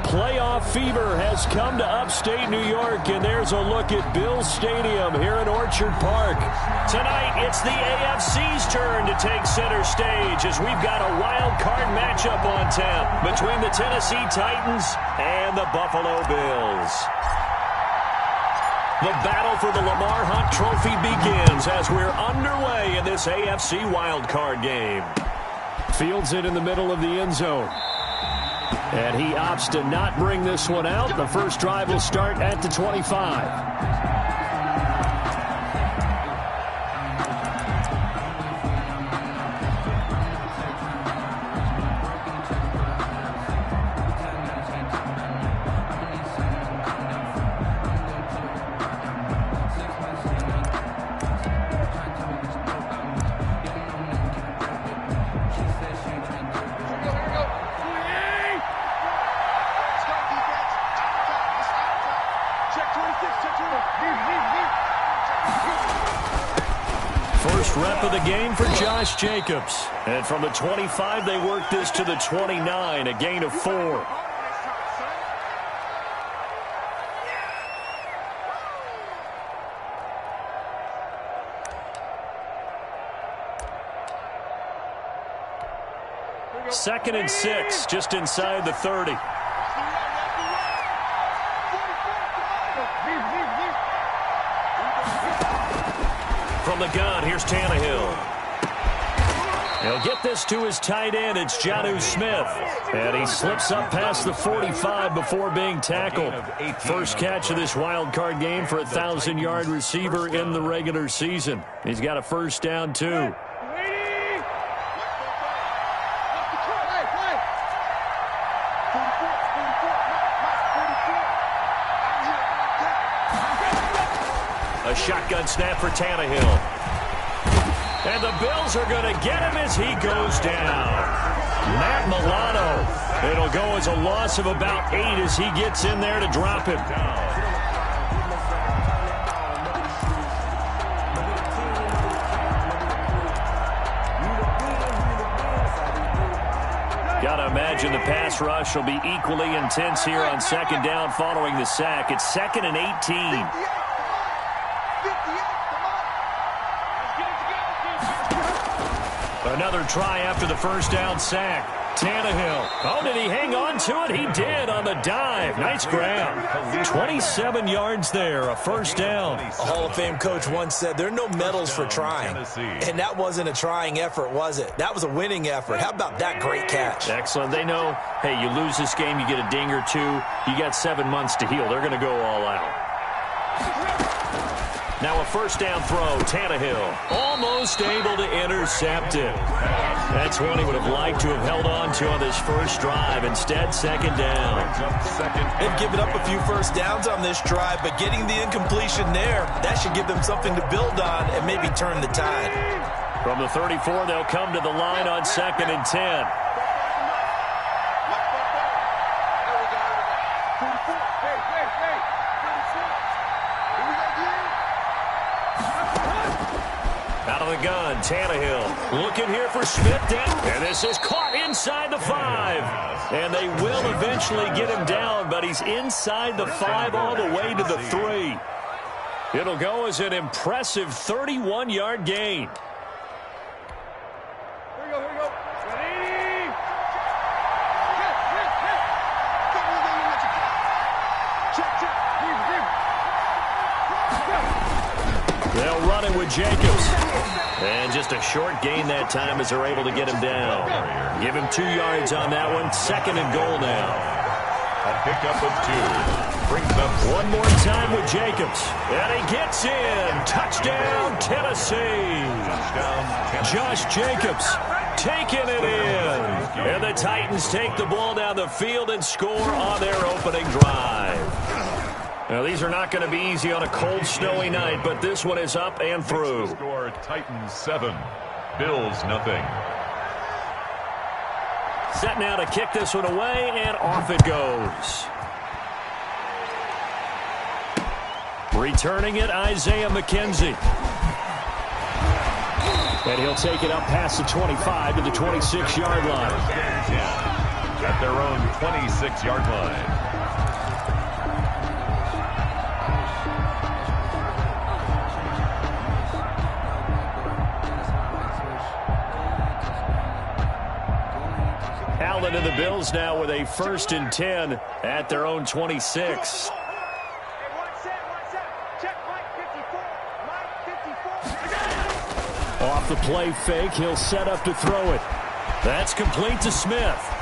Playoff fever has come to upstate New York, and there's a look at Bills Stadium here in Orchard Park. Tonight, it's the AFC's turn to take center stage as we've got a wild card matchup on tap between the Tennessee Titans and the Buffalo Bills. The battle for the Lamar Hunt Trophy begins as we're underway in this AFC wildcard game. Fields it in the middle of the end zone. And he opts to not bring this one out. The first drive will start at the 25. Rep of the game for Josh Jacobs. And from the 25, they work this to the 29, a gain of 4. Second and 6, just inside the 30. From the gun, here's Tannehill. He'll get this to his tight end. It's Jonnu Smith. And he slips up past the 45 before being tackled. First catch of this wild card game for a 1,000-yard receiver in the regular season. He's got a first down, too. A shotgun snap for Tannehill. And the Bills are going to get him as he goes down. Matt Milano. It'll go as a loss of about 8 as he gets in there to drop him. Gotta imagine the pass rush will be equally intense here on second down following the sack. It's 2nd and 18. Another try after the first down sack. Tannehill. Oh, did he hang on to it? He did on the dive. Nice grab. 27 yards there, a first down. A Hall of Fame coach once said there are no medals for trying. And that wasn't a trying effort, was it? That was a winning effort. How about that great catch? Excellent. They know, hey, you lose this game, you get a ding or two. You got 7 months to heal. They're going to go all out. Now a first down throw, Tannehill. Almost able to intercept it. That's one he would have liked to have held on to on this first drive. Instead, second down. They've given up a few first downs on this drive, but getting the incompletion there, that should give them something to build on and maybe turn the tide. From the 34, they'll come to the line on 2nd and 10. Out of the gun, Tannehill looking here for Smith. And this is caught inside the 5. And they will eventually get him down, but he's inside the 5 all the way to the 3. It'll go as an impressive 31-yard gain. Here we go. Ready? They'll run it with Jacobs. And just a short gain that time as they're able to get him down. Give him 2 yards on that one. 2nd and goal now. A pickup of 2. Brings up one more time with Jacobs. And he gets in. Touchdown, Tennessee. Josh Jacobs taking it in. And the Titans take the ball down the field and score on their opening drive. Now, these are not going to be easy on a cold, snowy night, but this one is up and through. Score Titans 7, Bills nothing. Set now to kick this one away, and off it goes. Returning it, Isaiah McKenzie. And he'll take it up past the 25 to the 26-yard line. at their own 26-yard line. Allen and the Bills now with a 1st and 10 at their own 26. Off the play fake, he'll set up to throw it. That's complete to Smith.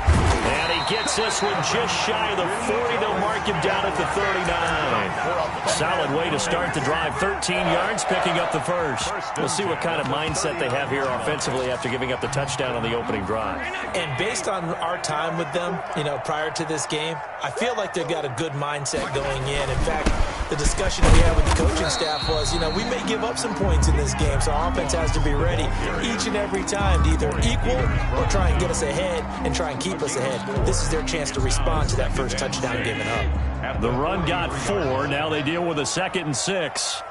And he gets this one just shy of the 40. They'll mark him down at the 39. Solid way to start the drive. 13 yards, picking up the first. We'll see what kind of mindset they have here offensively after giving up the touchdown on the opening drive. And based on our time with them, prior to this game, I feel like they've got a good mindset going in. In fact, the discussion that we had with the coaching staff was, we may give up some points in this game, so our offense has to be ready each and every time to either equal or try and get us ahead and try and keep us ahead. This is their chance to respond to that first touchdown given up. The run got 4. Now they deal with a 2nd and 6.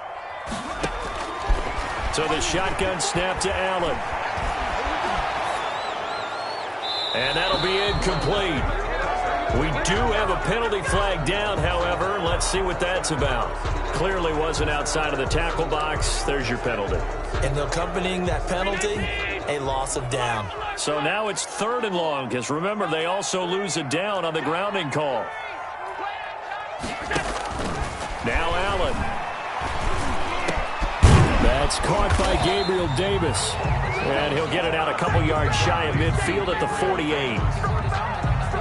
So the shotgun snap to Allen. And that'll be incomplete. We do have a penalty flag down, however. Let's see what that's about. Clearly wasn't outside of the tackle box. There's your penalty. And accompanying that penalty, a loss of down. So now it's 3rd and long, because remember, they also lose a down on the grounding call. Now Allen. That's caught by Gabriel Davis. And he'll get it out a couple yards shy of midfield at the 48.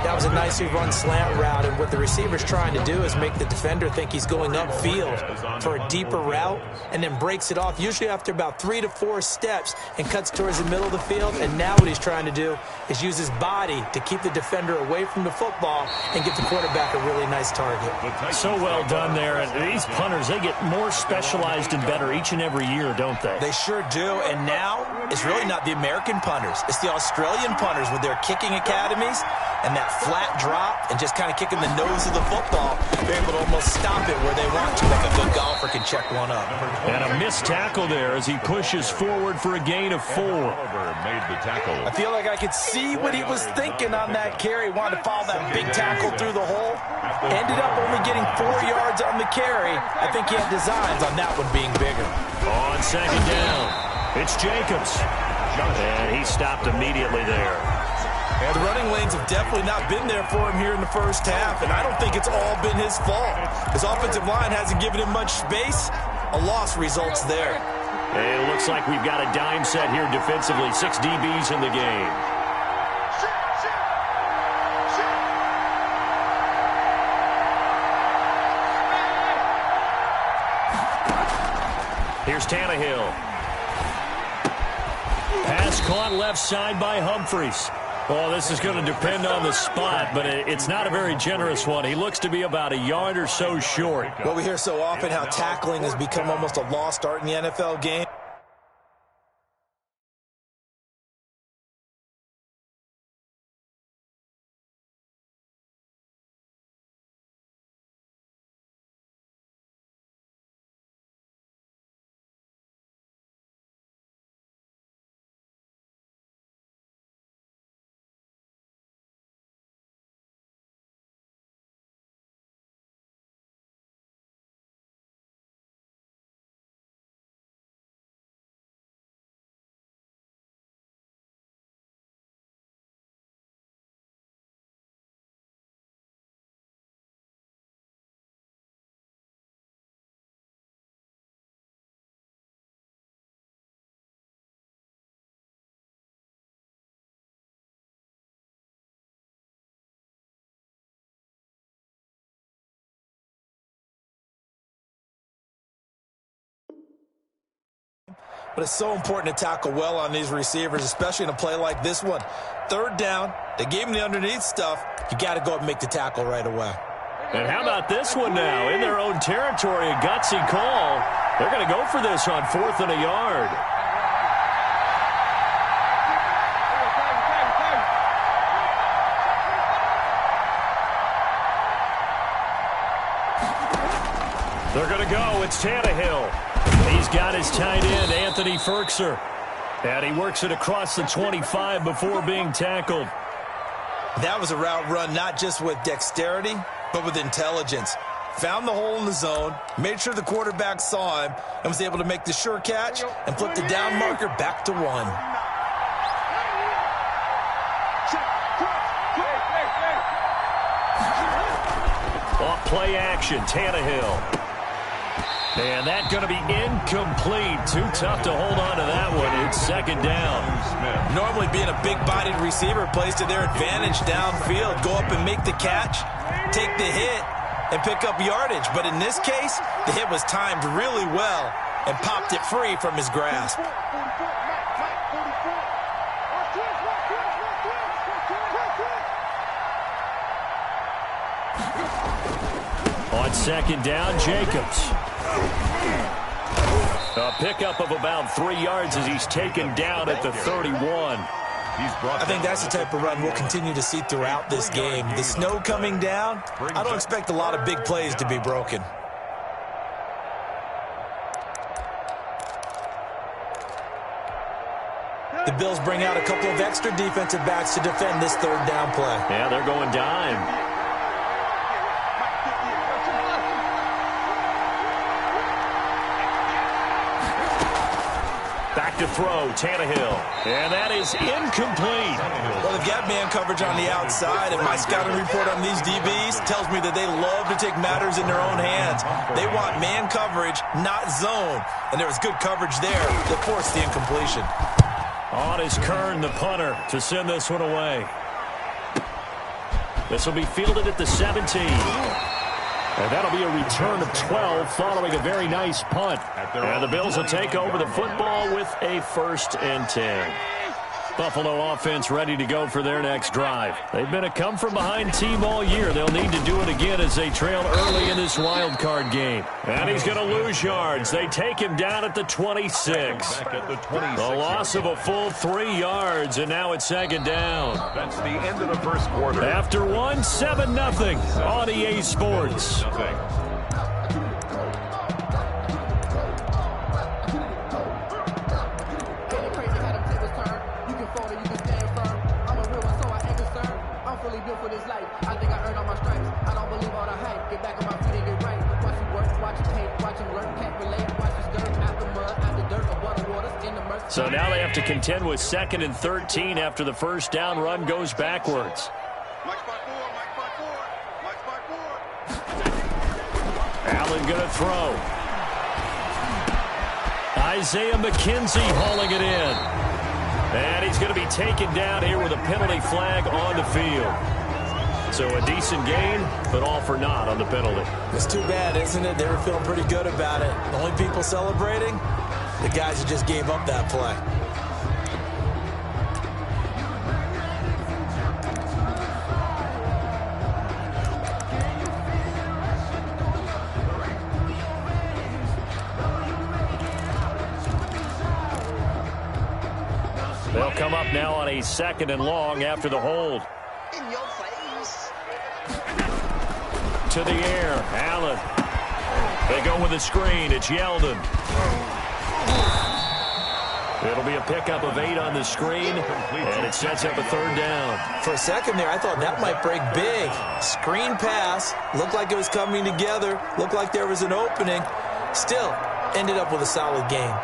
That was a nicely run slant route, and what the receiver's trying to do is make the defender think he's going upfield for a deeper route, and then breaks it off, usually after about 3 to 4 steps, and cuts towards the middle of the field. And now what he's trying to do is use his body to keep the defender away from the football and get the quarterback a really nice target. So well done there. And these punters, they get more specialized and better each and every year, don't they? They sure do. And now it's really not the American punters. It's the Australian punters with their kicking academies and that flat drop and just kind of kicking the nose of the football. They're able to almost stop it where they want to, like a good golfer can check one up. And a missed tackle there as he pushes forward for a gain of 4. Made the tackle. I feel like I could see what he was thinking on that carry. Wanted to follow that big tackle through the hole. Ended up only getting 4 yards on the carry. I think he had designs on that one being bigger. On 2nd down, it's Jacobs. And he stopped immediately there. The running lanes have definitely not been there for him here in the first half, and I don't think it's all been his fault. His offensive line hasn't given him much space. A loss results there. And it looks like we've got a dime set here defensively. 6 DBs in the game. Here's Tannehill. Pass caught left side by Humphries. Well, this is going to depend on the spot, but it's not a very generous one. He looks to be about a yard or so short. Well, we hear so often how tackling has become almost a lost art in the NFL game. But it's so important to tackle well on these receivers, especially in a play like this one. 3rd down, they gave him the underneath stuff. You got to go up and make the tackle right away. And how about this one now? In their own territory, a gutsy call. They're going to go for this on 4th and a yard. They're going to go. It's Tannehill. He's got his tight end, Anthony Ferkser. And he works it across the 25 before being tackled. That was a route run not just with dexterity, but with intelligence. Found the hole in the zone, made sure the quarterback saw him, and was able to make the sure catch and flip the down marker back to 1. Off play action, Tannehill. And that's going to be incomplete. Too tough to hold on to that one. It's second down. Normally being a big-bodied receiver plays to their advantage downfield. Go up and make the catch, take the hit, and pick up yardage. But in this case, the hit was timed really well and popped it free from his grasp. On second down, Jacobs. A pickup of about 3 yards as he's taken down at the 31. I think that's the type of run we'll continue to see throughout this game. The snow coming down, I don't expect a lot of big plays to be broken. The Bills bring out a couple of extra defensive backs to defend this third down play. Yeah, they're going dime. Back to throw, Tannehill. And that is incomplete. Well, they've got man coverage on the outside, and my scouting report on these DBs tells me that they love to take matters in their own hands. They want man coverage, not zone. And there was good coverage there that forced the incompletion. On is Kern, the punter, to send this one away. This will be fielded at the 17. And that'll be a return of 12 following a very nice punt. And the Bills will take over the football with a 1st and 10. Buffalo offense ready to go for their next drive. They've been a come-from-behind team all year. They'll need to do it again as they trail early in this wild card game. And he's going to lose yards. They take him down at the 26. The loss of a full 3 yards, and now it's second down. That's the end of the first quarter. After one, 7-0 on EA Sports. So now they have to contend with 2nd and 13 after the first down run goes backwards. Allen going to throw. Isaiah McKenzie hauling it in. And he's going to be taken down here with a penalty flag on the field. So a decent gain, but all for naught on the penalty. It's too bad, isn't it? They were feeling pretty good about it. The only people celebrating, the guys who just gave up that play. They'll come up now on a 2nd and long after the hold. In your face. To the air, Allen. They go with a screen. It's Yeldon. It'll be a pickup of 8 on the screen, and it sets up a 3rd down. For a second there, I thought that might break big. Screen pass, looked like it was coming together, looked like there was an opening. Still, ended up with a solid game.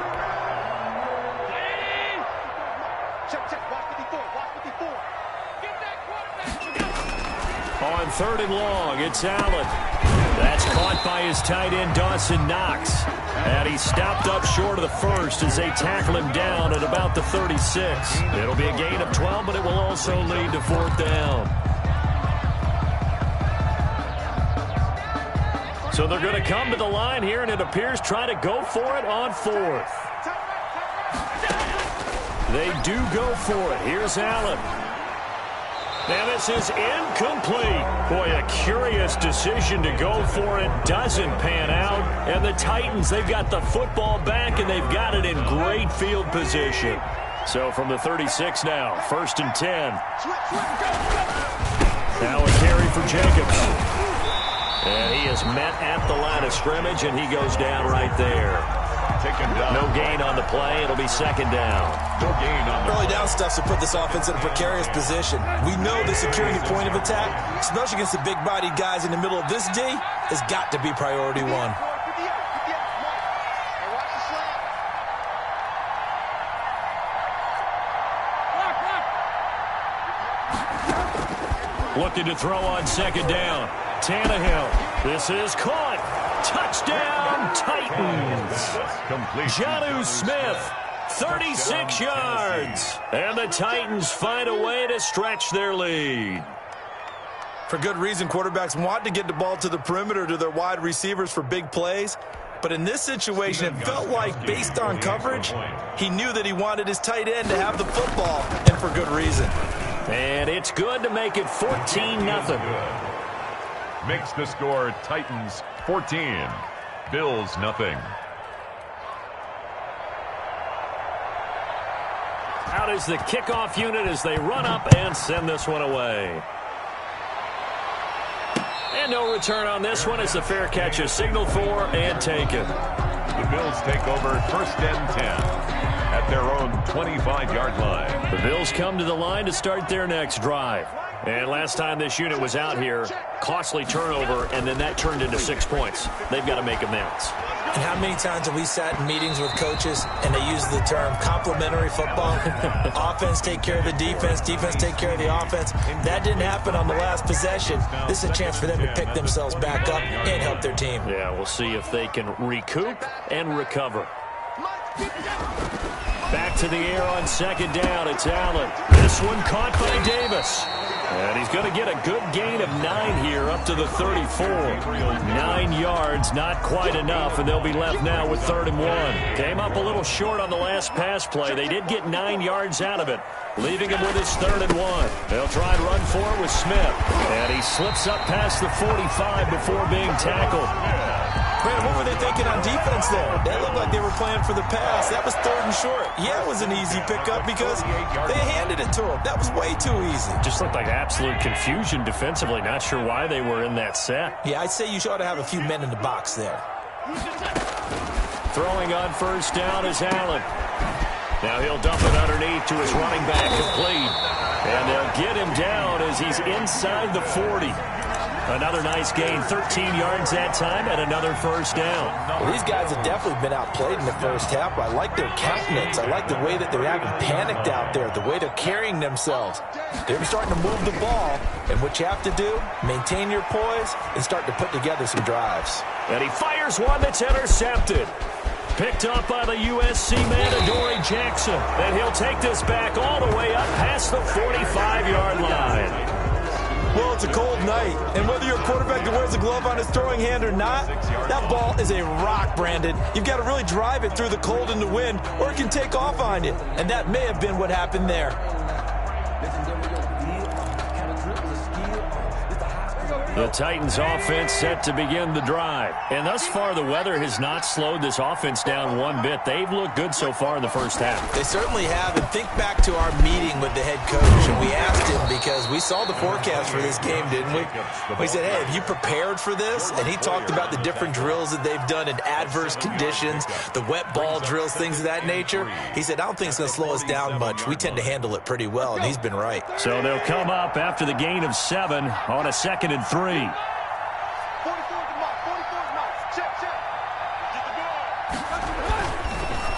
On 3rd and long, it's Allen. That's caught by his tight end, Dawson Knox. And he's stopped up short of the first as they tackle him down at about the 36. It'll be a gain of 12, but it will also lead to 4th down. So they're going to come to the line here, and it appears try to go for it on 4th. They do go for it. Here's Allen. And this is incomplete. Boy, a curious decision to go for it. Doesn't pan out. And the Titans, they've got the football back, and they've got it in great field position. So from the 36 now, 1st and 10. Now a carry for Jacobs. And he is met at the line of scrimmage, and he goes down right there. No gain on the play. It'll be 2nd down. No gain on the Early down stuff to put this offense in a precarious position. We know the securing the point of attack, especially against the big-bodied guys in the middle of this D, has got to be priority one. Looking to throw on second down. Tannehill. This is caught. Touchdown, Titans. Jonnu Smith, 36 yards. And the Titans find a way to stretch their lead. For good reason, quarterbacks want to get the ball to the perimeter to their wide receivers for big plays. But in this situation, it felt like, based on coverage, he knew that he wanted his tight end to have the football, and for good reason. And it's good to make it 14-0. Makes the score Titans 14, Bills nothing. Out is the kickoff unit as they run up and send this one away. And no return on this one as the fair catch is signaled for and taken. The Bills take over first and 10 at their own 25-yard line. The Bills come to the line to start their next drive. And last time this unit was out here, costly turnover, and then that turned into 6 points. They've got to make amends. And how many times have we sat in meetings with coaches and they use the term complementary football? Offense take care of the defense, defense take care of the offense. That didn't happen on the last possession. This is a chance for them to pick themselves back up and help their team. Yeah, we'll see if they can recoup and recover. Back to the air on second down. It's Allen. This one caught by Davis. And he's going to get a good gain of 9 here up to the 34. 9 yards, not quite enough, and they'll be left now with 3rd and 1. Came up a little short on the last pass play. They did get 9 yards out of it, leaving him with his 3rd and 1. They'll try and run for it with Smith. And he slips up past the 45 before being tackled. Brandon, what were they thinking on defense there? They looked like they were playing for the pass. That was 3rd and short. Yeah, it was an easy pickup because they handed it to him. That was way too easy. Just looked like absolute confusion defensively. Not sure why they were in that set. Yeah, I'd say you ought to have a few men in the box there. Throwing on first down is Allen. Now he'll dump it underneath to his running back, complete. And they'll get him down as he's inside the 40. Another nice gain, 13 yards that time, and another first down. Well, these guys have definitely been outplayed in the first half. I like their countenance. I like the way that they're having panicked out there, the way they're carrying themselves. They're starting to move the ball, and what you have to do, maintain your poise and start to put together some drives. And he fires one that's intercepted. Picked up by the USC man, Adoree Jackson. And he'll take this back all the way up past the 45-yard line. Well, it's a cold night, and whether you're a quarterback that wears a glove on his throwing hand or not, that ball is a rock, Brandon. You've got to really drive it through the cold and the wind, or it can take off on you, and that may have been what happened there. The Titans offense set to begin the drive. And thus far, the weather has not slowed this offense down one bit. They've looked good so far in the first half. They certainly have. And think back to our meeting with the head coach. And we asked him, because we saw the forecast for this game, didn't we? We said, hey, have you prepared for this? And he talked about the different drills that they've done in adverse conditions, the wet ball drills, things of that nature. He said, I don't think it's going to slow us down much. We tend to handle it pretty well, and he's been right. So they'll come up after the gain of 7 on a 2nd and 3.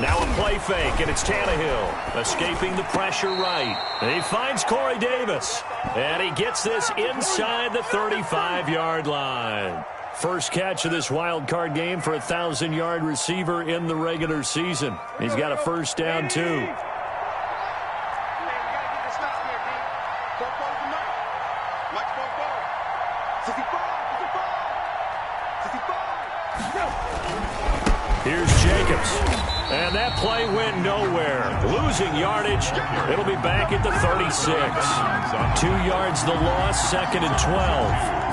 Now a play fake, and it's Tannehill escaping the pressure right. He finds Corey Davis, and he gets this inside the 35-yard line. First catch of this wild card game for a 1,000-yard receiver in the regular season. He's got a first down, too. Here's Jacobs. And that play went nowhere. Losing yardage. It'll be back at the 36. 2 yards the loss, 2nd and 12.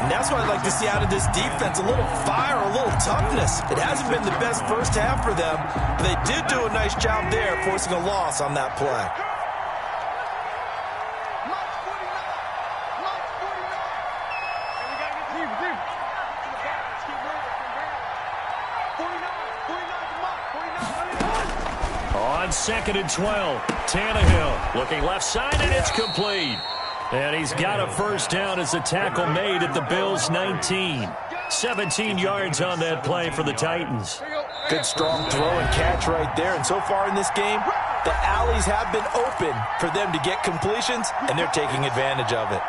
And that's what I'd like to see out of this defense. A little fire, a little toughness. It hasn't been the best first half for them, but they did do a nice job there, forcing a loss on that play. on 2nd and 12. Tannehill looking left side, and it's complete. And he's got a first down as the tackle made at the Bills' 19. 17 yards on that play for the Titans. Good strong throw and catch right there. And so far in this game, the alleys have been open for them to get completions, and they're taking advantage of it.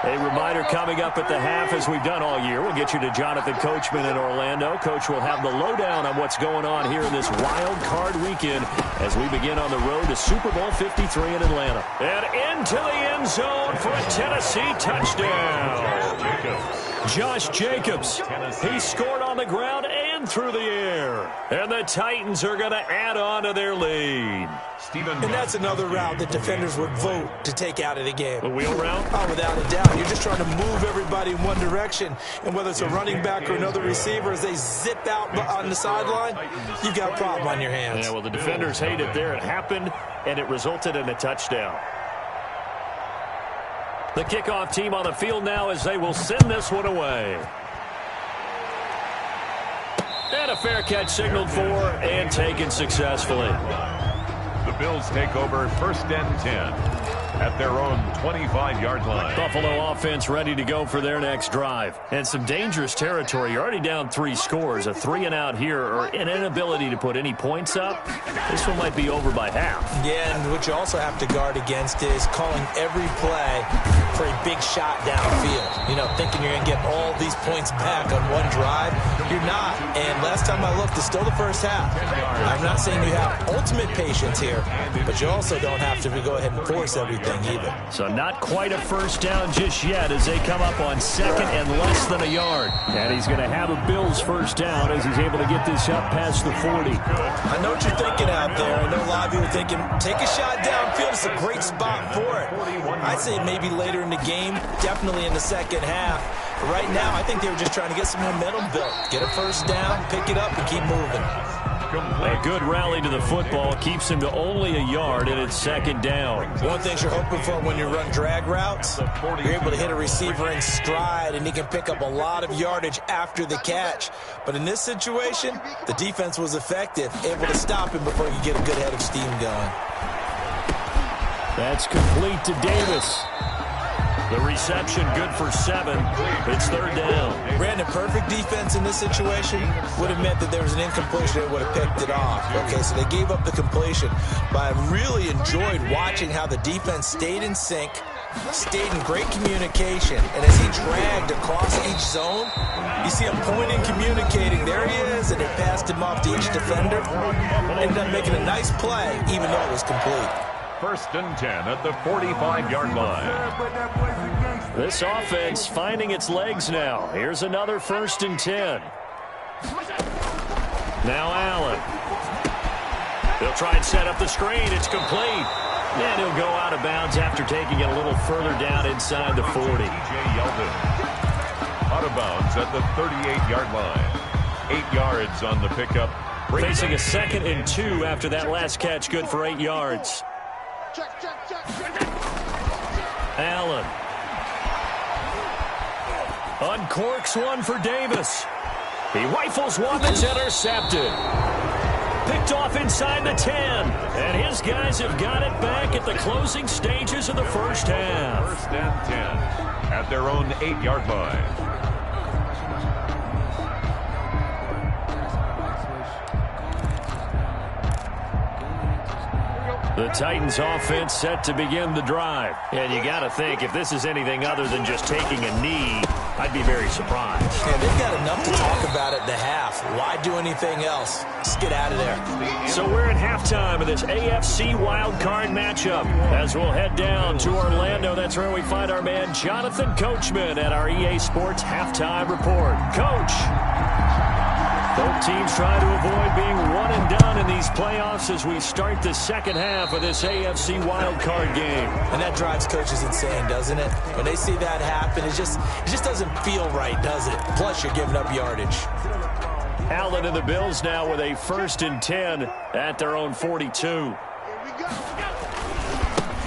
A reminder coming up at the half, as we've done all year. We'll get you to Jonathan Coachman in Orlando. Coach will have the lowdown on what's going on here in this wild card weekend as we begin on the road to Super Bowl 53 in Atlanta. And into the end zone for a Tennessee touchdown. Josh Jacobs, he scored on the ground and through the air. And the Titans are going to add on to their lead. And that's another route that defenders would vote to take out of the game. The wheel route? Oh, without a doubt. You're just trying to move everybody in one direction. And whether it's a running back or another receiver, as they zip out on the sideline, you've got a problem on your hands. Yeah, well, the defenders hate it there. It happened, and it resulted in a touchdown. The kickoff team on the field now as they will send this one away. And a fair catch signaled for and taken successfully. The Bills take over 1st and 10 at their own 25-yard line. Buffalo offense ready to go for their next drive. And some dangerous territory. You're already down 3 scores. A 3-and-out here or an inability to put any points up. This one might be over by half. Yeah, and what you also have to guard against is calling every play for a big shot downfield. You know, thinking you're going to get all these points back on one drive. You're not. And last time I looked, it's still the first half. I'm not saying you have ultimate patience here, but you also don't have to go ahead and force everything either. So not quite a first down just yet as they come up on 2nd and less than a yard. And he's going to have a Bills first down as he's able to get this up past the 40. I know what you're thinking out there. I know a lot of you are thinking, take a shot downfield. It's a great spot for it. I'd say maybe later in the game, definitely in the second half. But right now, I think they were just trying to get some momentum built. Get a first down, pick it up, and keep moving. A good rally to the football keeps him to only a yard, and it's 2nd down. One thing you're hoping for when you run drag routes, you're able to hit a receiver in stride, and he can pick up a lot of yardage after the catch. But in this situation, the defense was effective, able to stop him before you get a good head of steam going. That's complete to Davis. The reception good for 7. It's 3rd down. Brandon, perfect defense in this situation would have meant that there was an incompletion and would have picked it off. Okay, so they gave up the completion. But I really enjoyed watching how the defense stayed in sync, stayed in great communication. And as he dragged across each zone, you see him pointing, communicating. There he is, and it passed him off to each defender. Ended up making a nice play, even though it was complete. 1st and 10 at the 45-yard line. This offense finding its legs now. Here's another 1st and 10. Now Allen. They'll try and set up the screen. It's complete. And he'll go out of bounds after taking it a little further down inside the 40. T.J. Yeldon out of bounds at the 38-yard line. 8 yards on the pickup. Facing a 2nd and 2 after that last catch. Good for 8 yards. Allen. Uncorks one for Davis. He rifles one that's intercepted. Picked off inside the 10. And his guys have got it back at the closing stages of the first half. 1st and 10 at their own 8-yard line. The Titans offense set to begin the drive. And you got to think, if this is anything other than just taking a knee, I'd be very surprised. Yeah, they've got enough to talk about at the half. Why do anything else? Just get out of there. So we're at halftime of this AFC wildcard matchup. As we'll head down to Orlando, that's where we find our man Jonathan Coachman at our EA Sports Halftime Report. Coach, both teams trying to avoid being one and done in these playoffs as we start the second half of this AFC wildcard game. And that drives coaches insane, doesn't it? When they see that happen, it just doesn't feel right, does it? Plus, you're giving up yardage. Allen and the Bills now with a 1st and 10 at their own 42.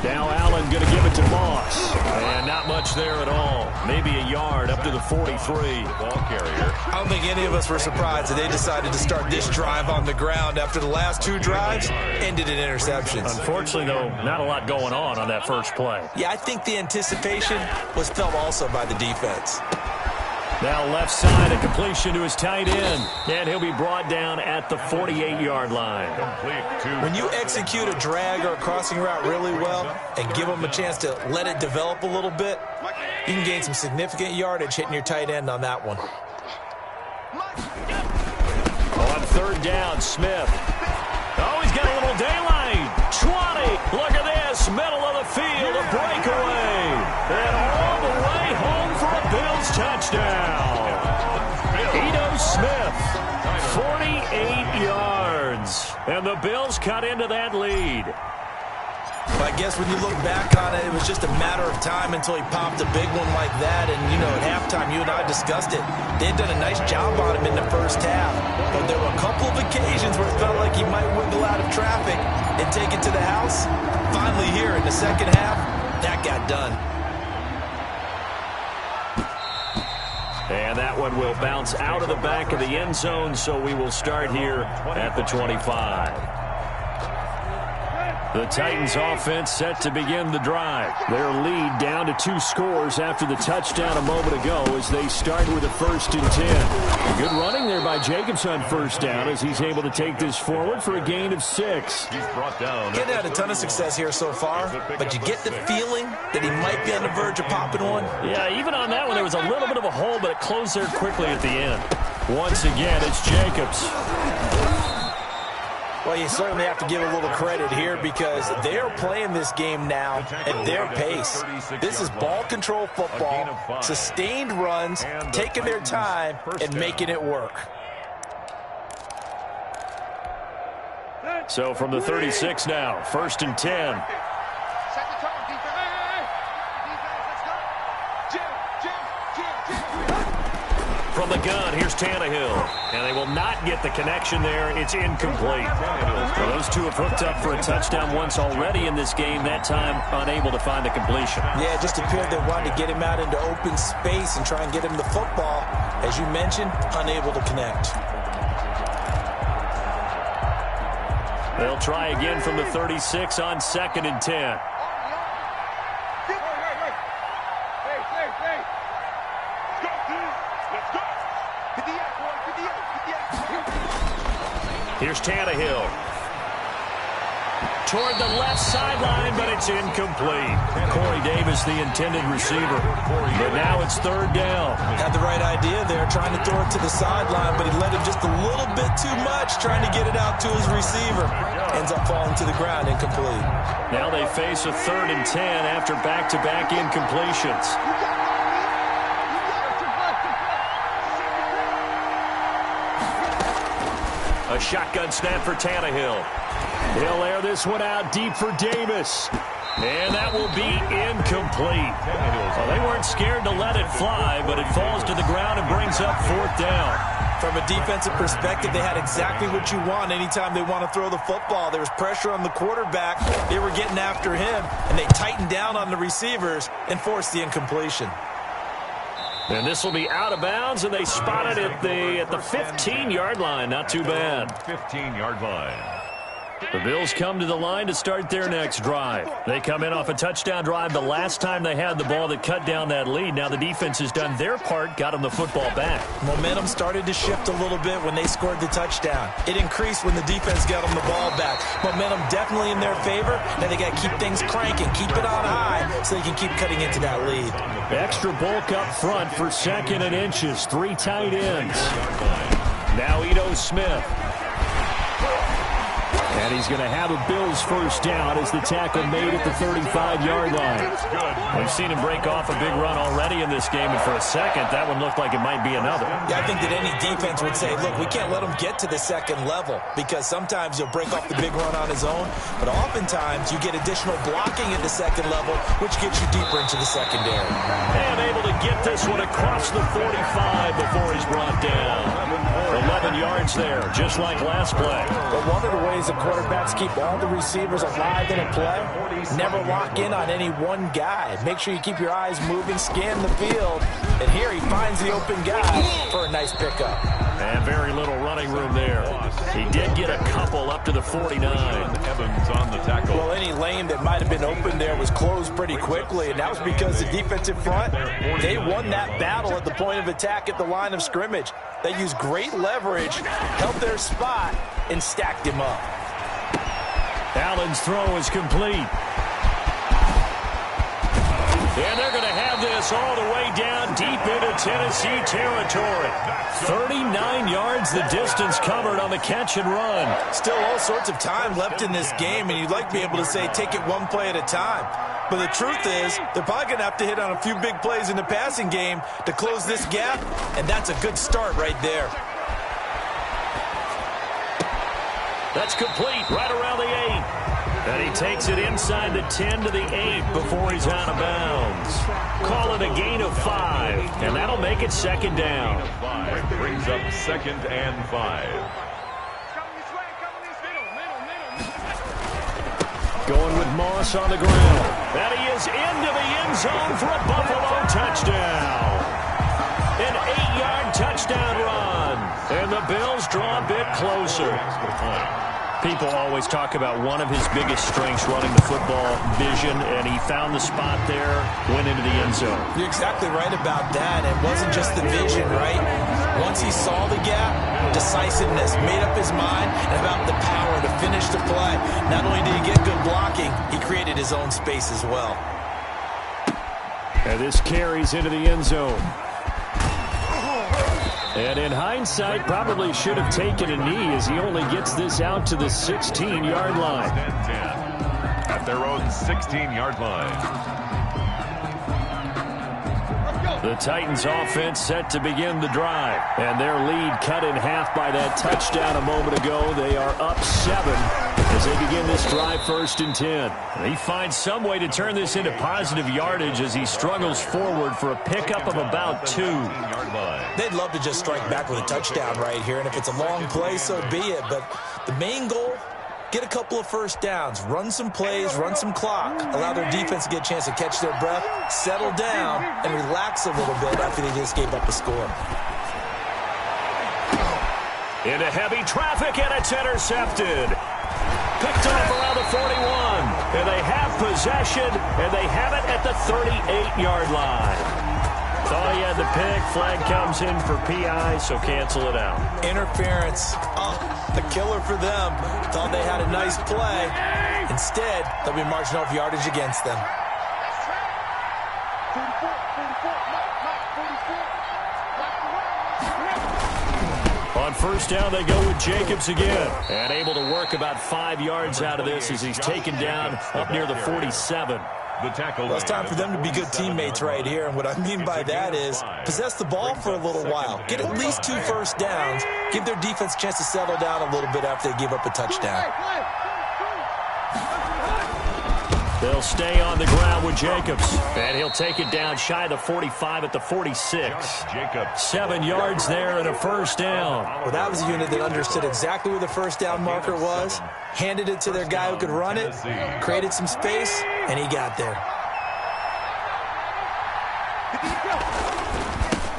Now Allen going to give it to Moss. And not much there at all. Maybe a yard up to the 43. Ball carrier. I don't think any of us were surprised that they decided to start this drive on the ground after the last two drives ended in interceptions. Unfortunately, though, not a lot going on that first play. Yeah, I think the anticipation was felt also by the defense. Now left side, a completion to his tight end. And he'll be brought down at the 48-yard line. When you execute a drag or a crossing route really well and give them a chance to let it develop a little bit, you can gain some significant yardage hitting your tight end on that one. On third down, Smith. Oh, he's got a little daylight. 20. Look at this. Middle of the field, a breakaway. And all the way home for a Bills touchdown. Ito Smith, 48 yards. And the Bills cut into that lead. I guess when you look back on it, it was just a matter of time until he popped a big one like that. And, you know, at halftime, you and I discussed it. They had done a nice job on him in the first half. But there were a couple of occasions where it felt like he might wiggle out of traffic and take it to the house. Finally here in the second half, that got done. And that one will bounce out of the back of the end zone, so we will start here at the 25. The Titans offense set to begin the drive. Their lead down to 2 scores after the touchdown a moment ago as they start with a 1st and 10. Good running there by Jacobs on first down as he's able to take this forward for a gain of 6. He's brought down. He hadn't had a ton of success here so far, but you get the feeling that he might be on the verge of popping one. Yeah, even on that one, there was a little bit of a hole, but it closed there quickly at the end. Once again, it's Jacobs. Well, you certainly have to give a little credit here because they're playing this game now at their pace. This is ball control football, sustained runs, taking their time, and making it work. So from the 36 now, 1st and 10. From the gun, here's Tannehill. And they will not get the connection there. It's incomplete. Well, those two have hooked up for a touchdown once already in this game. That time, unable to find the completion. Yeah, it just appeared they wanted to get him out into open space and try and get him the football. As you mentioned, unable to connect. They'll try again from the 36 on 2nd and 10. Here's Tannehill. Toward the left sideline, but it's incomplete. Corey Davis, the intended receiver. But now it's 3rd down. Had the right idea there, trying to throw it to the sideline, but he let him just a little bit too much, trying to get it out to his receiver. Ends up falling to the ground, incomplete. Now they face a 3rd and 10 after back-to-back incompletions. A shotgun snap for Tannehill. He'll air this one out deep for Davis. And that will be incomplete. Well, they weren't scared to let it fly, but it falls to the ground and brings up 4th down. From a defensive perspective, they had exactly what you want anytime they want to throw the football. There was pressure on the quarterback. They were getting after him, and they tightened down on the receivers and forced the incompletion. And this will be out of bounds, and they spot it at the 15-yard line. Not too bad. 15-yard line. The Bills come to the line to start their next drive. They come in off a touchdown drive the last time they had the ball that cut down that lead. Now the defense has done their part, got them the football back. Momentum started to shift a little bit when they scored the touchdown. It increased when the defense got them the ball back. Momentum definitely in their favor. Now they got to keep things cranking, keep it on high so they can keep cutting into that lead. Extra bulk up front for 2nd and inches. 3 tight ends. Now Ito Smith. And he's going to have a Bills 1st down as the tackle made at the 35-yard line. We've seen him break off a big run already in this game, and for a second, that one looked like it might be another. Yeah, I think that any defense would say, look, we can't let him get to the 2nd level because sometimes he'll break off the big run on his own, but oftentimes you get additional blocking at the 2nd level, which gets you deeper into the secondary. And able to get this one across the 45 before he's brought down. 11 yards there, just like last play. But one of the ways, of quarterbacks keep all the receivers alive in a play. Never lock in on any one guy. Make sure you keep your eyes moving, scan the field. And here he finds the open guy for a nice pickup. And very little running room there. He did get a couple up to the 49. Evans on the tackle. Well, any lane that might have been open there was closed pretty quickly, and that was because the defensive front, they won that battle at the point of attack at the line of scrimmage. They used great leverage, held their spot, and stacked him up. Allen's throw is complete. And they're going to have this all the way down deep into Tennessee territory. 39 yards the distance covered on the catch and run. Still all sorts of time left in this game, and you'd like to be able to say take it one play at a time. But the truth is, they're probably going to have to hit on a few big plays in the passing game to close this gap, and that's a good start right there. That's complete right around the 8. And he takes it inside the 10 to the 8 before he's out of bounds. Call it a gain of 5, and that'll make it second down. Brings up 2nd and 5. Going with Moss on the ground. And he is into the end zone for a Buffalo touchdown. An 8-yard touchdown run. And the Bills draw a bit closer. People always talk about one of his biggest strengths running the football, vision, and he found the spot there, went into the end zone. You're exactly right about that. It wasn't just the vision, right? Once he saw the gap, decisiveness, made up his mind, and about the power to finish the play. Not only did he get good blocking, he created his own space as well. And this carries into the end zone. And in hindsight, probably should have taken a knee as he only gets this out to the 16-yard line. 10 at their own 16-yard line. The Titans offense set to begin the drive. And their lead cut in half by that touchdown a moment ago. They are up 7 as they begin this drive 1st and 10. And he finds some way to turn this into positive yardage as he struggles forward for a pickup of about 2. They'd love to just strike back with a touchdown right here, and if it's a long play, so be it. But the main goal, get a couple of first downs, run some plays, run some clock, allow their defense to get a chance to catch their breath, settle down, and relax a little bit after they just gave up a score. Into heavy traffic, and it's intercepted. Picked off around the 41. And they have possession, and they have it at the 38-yard line. Thought he had the pick. Flag comes in for PI, so cancel it out. Interference. Oh, the killer for them. Thought they had a nice play. Instead, they'll be marching off yardage against them. On first down, they go with Jacobs again. And able to work about 5 yards out of this as he's taken down up near the 47. Well, it's time for them to be good teammates right here. And what I mean by that is possess the ball for a little while. Get at least 2 first downs. Give their defense a chance to settle down a little bit after they give up a touchdown. They'll stay on the ground with Jacobs. And he'll take it down shy of the 45 at the 46. 7 yards there and a first down. Well, that was a unit that understood exactly where the first down marker was, handed it to their guy who could run it, created some space, and he got there.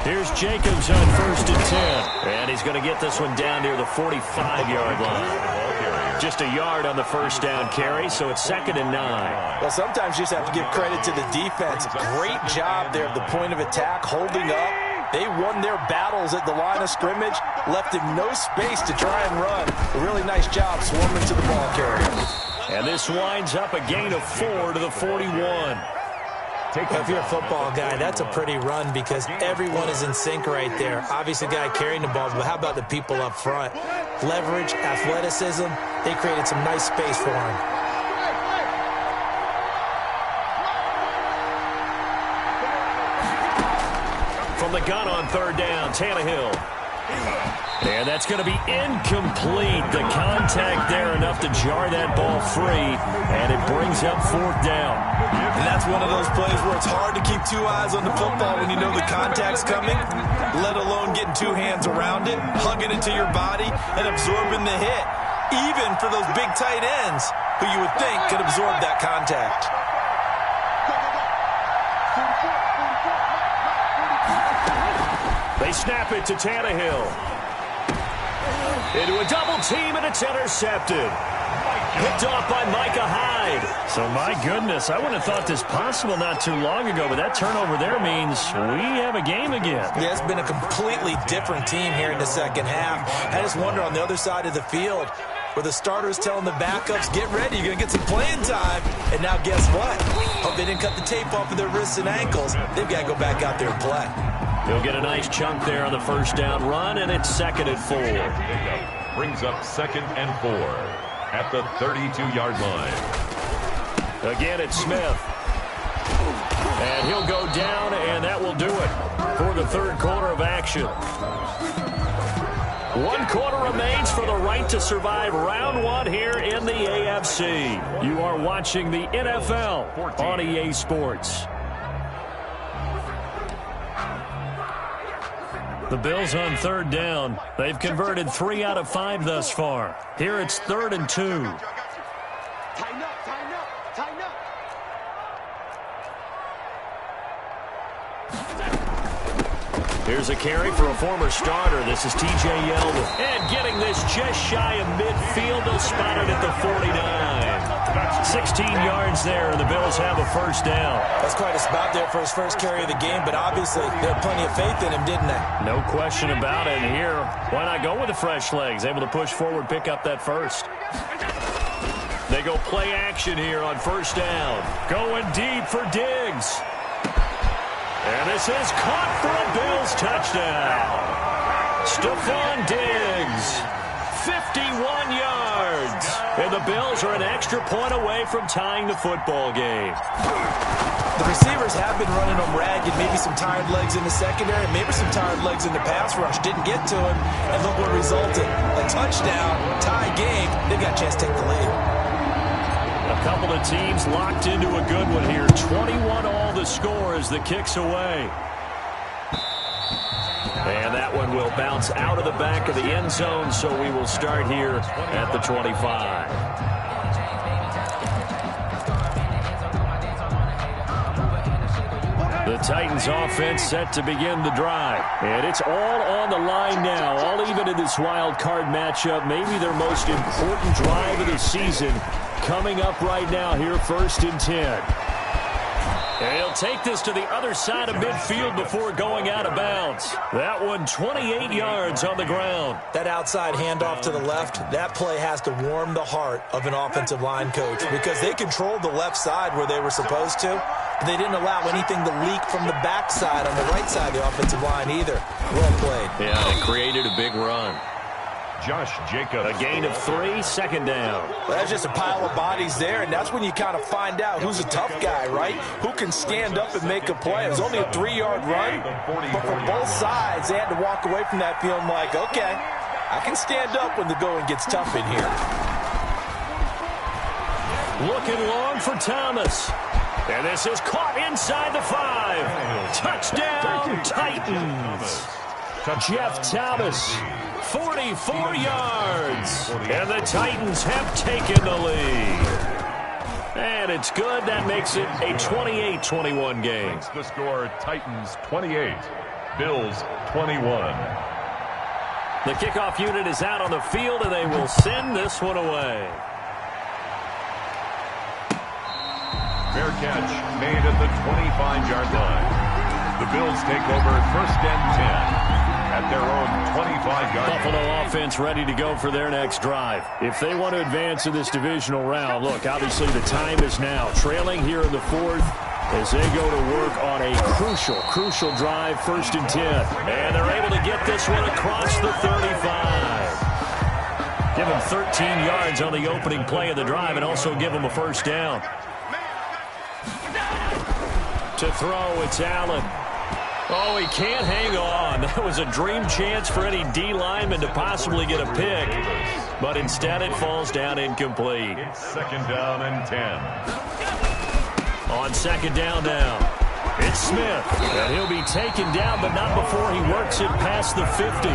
Here's Jacobs on first and 10. And he's going to get this one down near the 45-yard line. Just a yard on the first down carry, so it's 2nd and 9. Well, sometimes you just have to give credit to the defense. Great job there at the point of attack, holding up. They won their battles at the line of scrimmage, left him no space to try and run. A really nice job swarming to the ball carrier. And this winds up a gain of 4 to the 41. Well, if you're a football guy, that's a pretty run because everyone is in sync right there. Obviously, the guy carrying the ball, but how about the people up front? Leverage, athleticism, they created some nice space for him. From the gun on third down, Tannehill. And that's going to be incomplete. The contact there enough to jar that ball free, and it brings up 4th down. And that's one of those plays where it's hard to keep 2 eyes on the football when you know the contact's coming, let alone getting 2 hands around it, hugging it to your body, and absorbing the hit. even for those big tight ends who you would think could absorb that contact. They snap it to Tannehill. Into a double team, and it's intercepted. Picked off by Micah Hyde. So, my goodness, I wouldn't have thought this possible not too long ago, but that turnover there means we have a game again. Yeah, it's been a completely different team here in the second half. I just wonder on the other side of the field where the starters telling the backups, get ready, you're going to get some playing time. And now guess what? Hope they didn't cut the tape off of their wrists and ankles. They've got to go back out there and play. He'll get a nice chunk there on the first down run, and it's 2nd and 4. Brings up 2nd and 4 at the 32-yard line. Again, it's Smith. And he'll go down, and that will do it for the third quarter of action. 1 quarter remains for the right to survive round 1 here in the AFC. You are watching the NFL on EA Sports. The Bills on 3rd down. They've converted 3 out of 5 thus far. Here it's 3rd and 2. Tighten up, tighten up, tighten up. Here's a carry for a former starter. This is T.J. Yeldon. And getting this just shy of midfield. They'll spot it at the 49. 16 yards there, and the Bills have a first down. That's quite a spot there for his first carry of the game, but obviously they had plenty of faith in him, didn't they? No question about it. And here, why not go with the fresh legs? Able to push forward, pick up that first. They go play action here on first down. Going deep for Diggs. And this is caught for a Bills touchdown. Stephon Diggs, 51 yards. And the Bills are an extra point away from tying the football game. The receivers have been running them ragged. Maybe some tired legs in the secondary, maybe some tired legs in the pass rush. Didn't get to him, and look what resulted. A touchdown, tie game. They've got a chance to take the lead. A couple of teams locked into a good one here. 21-all the score as the kick's away. And that one will bounce out of the back of the end zone, so we will start here at the 25. The Titans offense set to begin the drive. And it's all on the line now, all even in this wild card matchup. Maybe their most important drive of the season coming up right now here, 1st and 10. And he'll take this to the other side of midfield before going out of bounds. That one 28 yards on the ground. That outside handoff to the left, that play has to warm the heart of an offensive line coach because they controlled the left side where they were supposed to, but they didn't allow anything to leak from the backside on the right side of the offensive line either. Well played. Yeah, they created a big run. Josh Jacobs. A gain of 3, 2nd down. Well, that's just a pile of bodies there, and that's when you kind of find out who's a tough guy, right? Who can stand up and make a play. It was only a 3-yard run, but for both sides, they had to walk away from that feeling like, okay, I can stand up when the going gets tough in here. Looking long for Thomas. And this is caught inside the 5. Touchdown, Titans. Jeff Thomas, 44 yards. And the Titans have taken the lead. And it's good. That makes it a 28-21 game. The score, Titans 28, Bills 21. The kickoff unit is out on the field, and they will send this one away. Fair catch made at the 25-yard line. The Bills take over 1st and 10 at their own 25-yard line. Buffalo offense ready to go for their next drive. If they want to advance in this divisional round, look, obviously the time is now. Trailing here in the 4th as they go to work on a crucial drive, 1st and 10. And they're able to get this one across the 35. Give them 13 yards on the opening play of the drive and also give them a 1st down. To throw, it's Allen. Oh, he can't hang on. That was a dream chance for any D lineman to possibly get a pick. But instead it falls down incomplete. It's 2nd down and 10. On 2nd down now. It's Smith, and he'll be taken down, but not before he works it past the 50.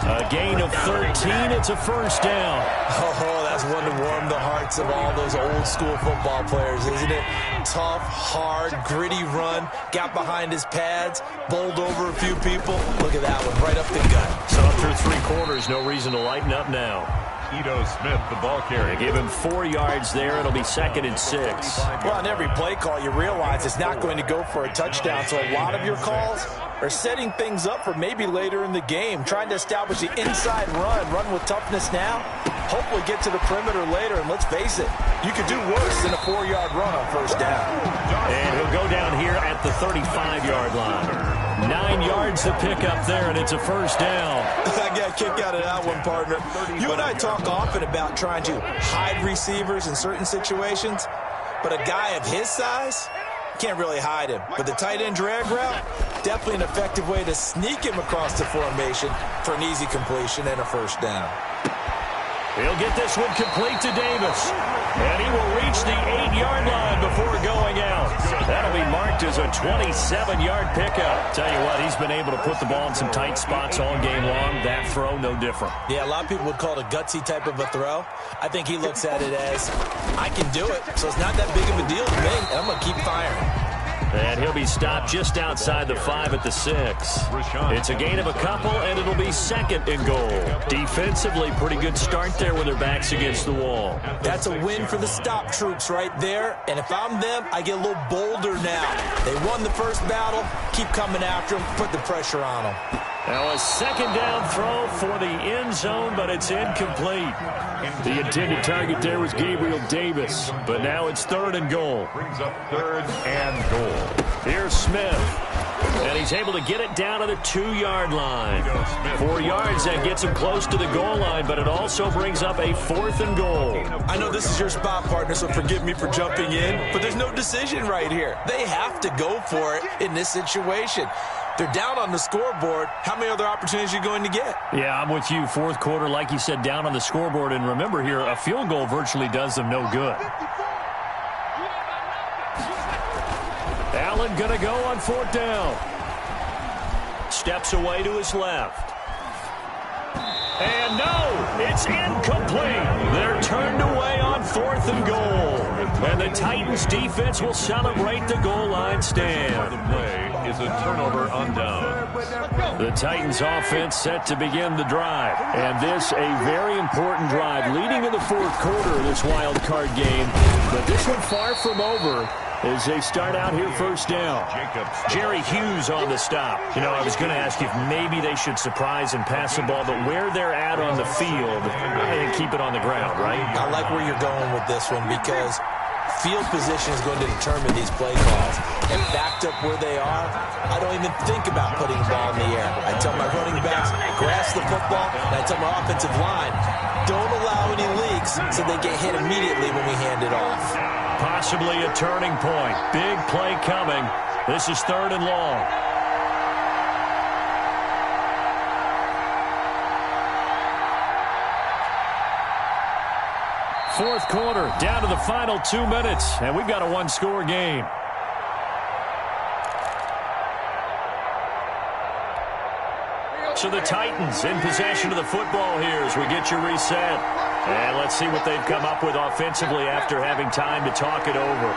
A gain of 13. It's a first down. Oh, that's one to warm the hearts of all those old-school football players, isn't it? Tough, hard, gritty run, got behind his pads, bowled over a few people. Look at that one, right up the gut. So after 3 quarters, no reason to lighten up now. Ito Smith, the ball carrier. They give him 4 yards there. It'll be 2nd and 6. Well, on every play call, you realize it's not going to go for a touchdown, so a lot of your calls are setting things up for maybe later in the game, trying to establish the inside run with toughness now, hopefully get to the perimeter later, and let's face it, you could do worse than a 4-yard run on first down. And he'll go down here at the 35-yard line. 9 yards to pick up there, and it's a first down. I got a kick out of that one, partner. You and I talk often about trying to hide receivers in certain situations, but a guy of his size, can't really hide him. But the tight end drag route, definitely an effective way to sneak him across the formation for an easy completion and a first down. He'll get this one complete to Davis. And he will reach the 8-yard line before going out. That'll be marked as a 27-yard pickup. Tell you what, he's been able to put the ball in some tight spots all game long. That throw, no different. Yeah, a lot of people would call it a gutsy type of a throw. I think he looks at it as, I can do it, so it's not that big of a deal to me, and I'm going to keep firing. And he'll be stopped just outside the 5 at the 6. It's a gain of a couple, and it'll be 2nd and goal. Defensively, pretty good start there with their backs against the wall. That's a win for the stop troops right there. And if I'm them, I get a little bolder now. They won the first battle. Keep coming after them. Put the pressure on them. Now a 2nd down throw for the end zone, but it's incomplete. The intended target there was Gabriel Davis, but now it's 3rd and goal. Brings up 3rd and goal. Here's Smith, and he's able to get it down to the 2-yard line. 4 yards, that gets him close to the goal line, but it also brings up a 4th and goal. I know this is your spot, partner, so forgive me for jumping in, but there's no decision right here. They have to go for it in this situation. They're down on the scoreboard. How many other opportunities are you going to get? Yeah, I'm with you. 4th quarter, like you said, down on the scoreboard. And remember here, a field goal virtually does them no good. Allen going to go on 4th down. Steps away to his left. And no, it's incomplete. They're turned away on 4th and goal. And the Titans defense will celebrate the goal line stand. The play is a turnover on down. The Titans offense set to begin the drive. And this a very important drive leading in the 4th quarter of this wild card game. But this one far from over as they start out here first down. Jerry Hughes on the stop. You know, I was going to ask you if maybe they should surprise and pass the ball, but where they're at on the field, I think keep it on the ground, right? I like where you're going with this one because field position is going to determine these play calls. And backed up where they are, I don't even think about putting the ball in the air. I tell my running backs, grasp the football, and I tell my offensive line, don't allow any leaks so they get hit immediately when we hand it off. Possibly a turning point. Big play coming. This is 3rd and long. Fourth quarter, down to the final 2 minutes, and we've got a 1-score game. So the Titans in possession of the football here as we get you reset. And let's see what they've come up with offensively after having time to talk it over.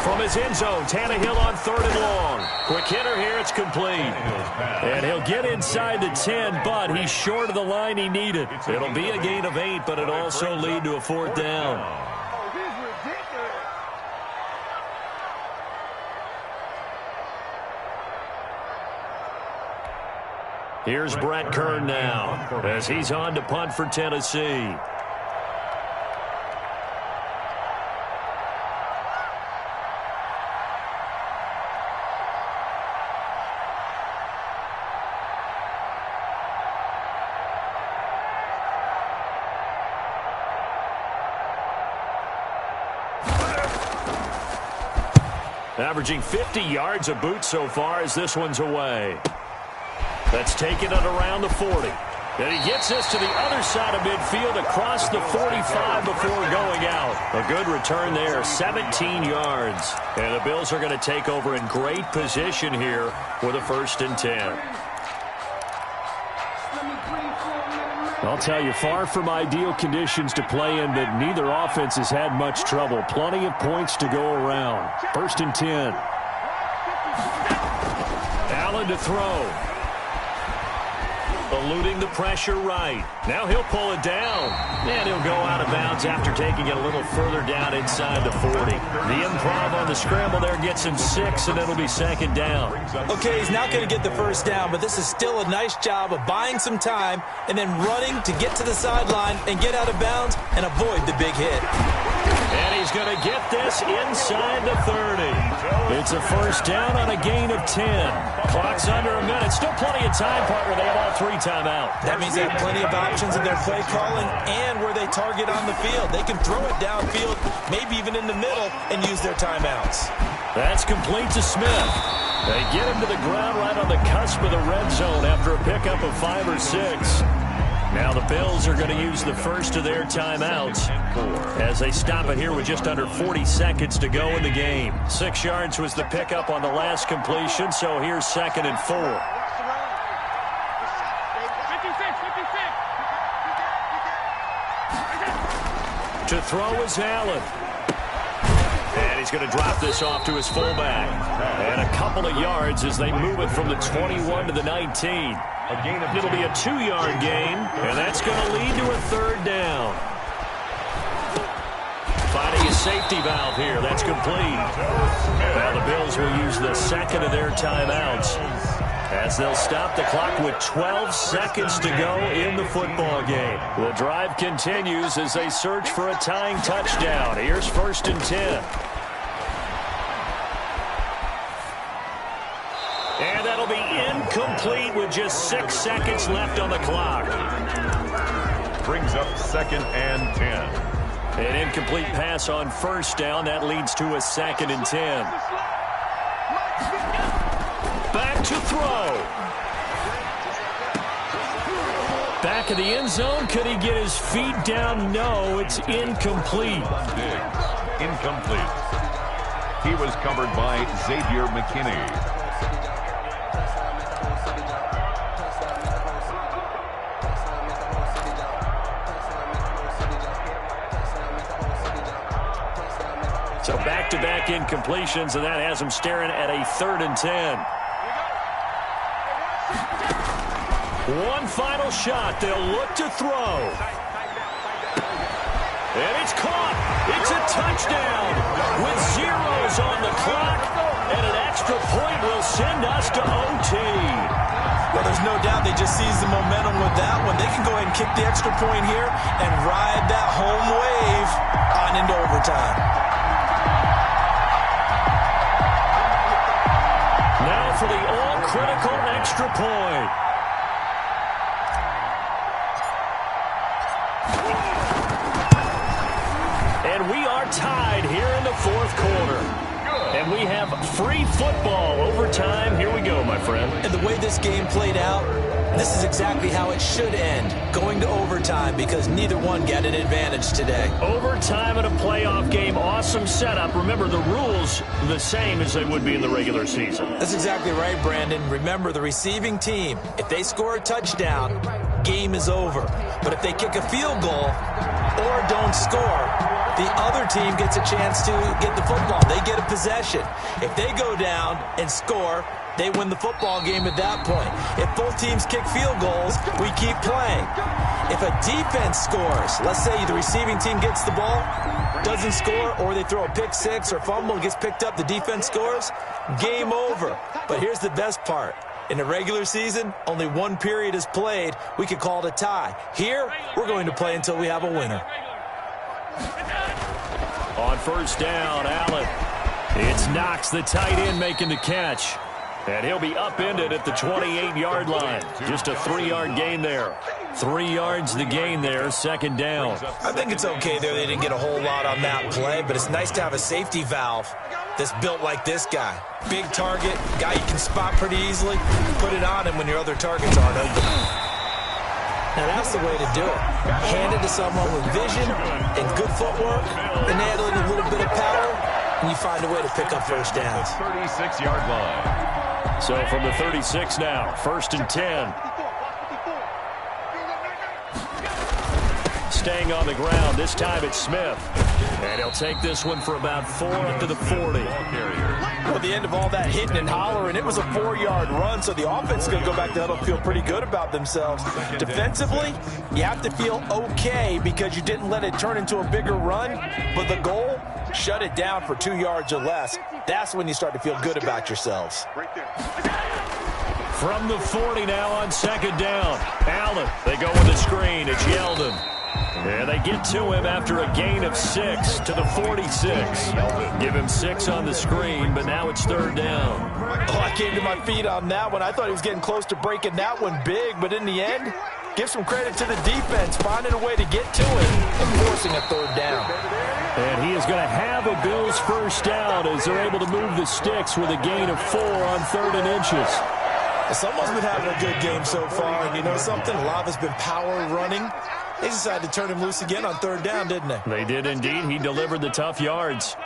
From his end zone, Tannehill on 3rd and long. Quick hitter here, it's complete. And he'll get inside the 10, but he's short of the line he needed. It'll be a gain of 8, but it'll also lead to a 4th down. Here's Brett Kern now as he's on to punt for Tennessee. Averaging 50 yards a boot so far as this one's away. That's taken it around the 40. And he gets us to the other side of midfield across the 45 before going out. A good return there, 17 yards. And the Bills are going to take over in great position here with a 1st and 10. I'll tell you, far from ideal conditions to play in, but neither offense has had much trouble. Plenty of points to go around. 1st and 10. Allen to throw. Eluding the pressure right. Now he'll pull it down. And he'll go out of bounds after taking it a little further down inside the 40. The improv on the scramble there gets him 6, and it'll be 2nd down. Okay, he's not going to get the 1st down, but this is still a nice job of buying some time and then running to get to the sideline and get out of bounds and avoid the big hit. And he's going to get this inside the 30. It's a 1st down on a gain of 10. Clock's under a minute. Still plenty of time, partner. They have all 3 timeouts. That means they have plenty of options in their play calling and where they target on the field. They can throw it downfield, maybe even in the middle, and use their timeouts. That's complete to Smith. They get him to the ground right on the cusp of the red zone after a pickup of 5 or 6. Now the Bills are going to use the first of their timeouts as they stop it here with just under 40 seconds to go in the game. 6 yards was the pickup on the last completion, so here's 2nd and 4. 56. To throw is Allen. And he's going to drop this off to his fullback. And a couple of yards as they move it from the 21 to the 19. It'll be a 2-yard gain, and that's going to lead to a 3rd down. Finding a safety valve here. That's complete. Now the Bills will use the 2nd of their timeouts as they'll stop the clock with 12 seconds to go in the football game. The drive continues as they search for a tying touchdown. Here's 1st and 10. And that'll be incomplete with just 6 seconds left on the clock. Brings up 2nd and 10. An incomplete pass on 1st down. That leads to a 2nd and 10. Back to throw. Back of the end zone. Could he get his feet down? No, it's incomplete. Incomplete. He was covered by Xavier McKinney. So back-to-back incompletions, and that has him staring at a 3rd and 10. One final shot. They'll look to throw. And it's caught. It's a touchdown with zeros on the clock. And an extra point will send us to OT. Well, there's no doubt they just seized the momentum with that one. They can go ahead and kick the extra point here and ride that home wave on into overtime. Now for the all-critical extra point. And we are tied here in the 4th quarter. And we have free football overtime. Here we go, my friend. And the way this game played out, this is exactly how it should end, going to overtime, because neither one got an advantage today. Overtime in a playoff game, awesome setup. Remember, the rules the same as they would be in the regular season. That's exactly right, Brandon. Remember, the receiving team, if they score a touchdown, game is over. But if they kick a field goal or don't score, the other team gets a chance to get the football. They get a possession. If they go down and score, they win the football game at that point. If both teams kick field goals, we keep playing. If a defense scores, let's say the receiving team gets the ball, doesn't score, or they throw a pick six or fumble, gets picked up, the defense scores, game over. But here's the best part. In the regular season, only one period is played. We could call it a tie. Here, we're going to play until we have a winner. On 1st down, Allen. It's Knox, the tight end, making the catch. And he'll be upended at the 28-yard line. Just a 3-yard gain there. 3 yards the gain there, 2nd down. I think it's okay there. They didn't get a whole lot on that play, but it's nice to have a safety valve that's built like this guy. Big target, guy you can spot pretty easily. Put it on him when your other targets aren't open. Now, that's the way to do it. Hand it to someone with vision and good footwork, and add a little bit of power, and you find a way to pick up first downs. 36-yard line. So from the 36 now, 1st and 10. Staying on the ground, this time it's Smith. And he'll take this one for about 4 up to the 40. Well, the end of all that hitting and hollering, it was a 4-yard run, so the offense is going to go back to huddle and feel pretty good about themselves. Defensively, you have to feel okay because you didn't let it turn into a bigger run, but the goal, shut it down for 2 yards or less. That's when you start to feel good about yourselves. From the 40 now on 2nd down. Allen, they go with the screen. It's Yeldon. And they get to him after a gain of 6 to the 46. Give him 6 on the screen, but now it's 3rd down. Oh, I came to my feet on that one. I thought he was getting close to breaking that one big, but in the end, give some credit to the defense, finding a way to get to it and forcing a 3rd down. And he is going to have a Bills first down as they're able to move the sticks with a gain of 4 on 3rd and inches. Someone's been having a good game so far, and you know something? A lot of it's been power running. They decided to turn him loose again on 3rd down, didn't they? They did indeed. He delivered the tough yards.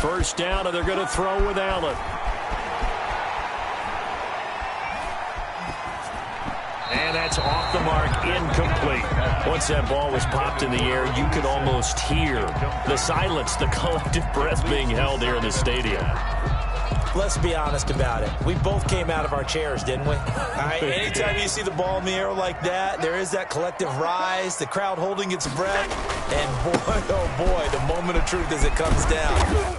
1st down, and they're going to throw with Allen. And that's off the mark, incomplete. Once that ball was popped in the air, you could almost hear the silence, the collective breath being held here in the stadium. Let's be honest about it. We both came out of our chairs, didn't we? All right, anytime you see the ball in the air like that, there is that collective rise, the crowd holding its breath, and boy, oh boy, the moment of truth as it comes down.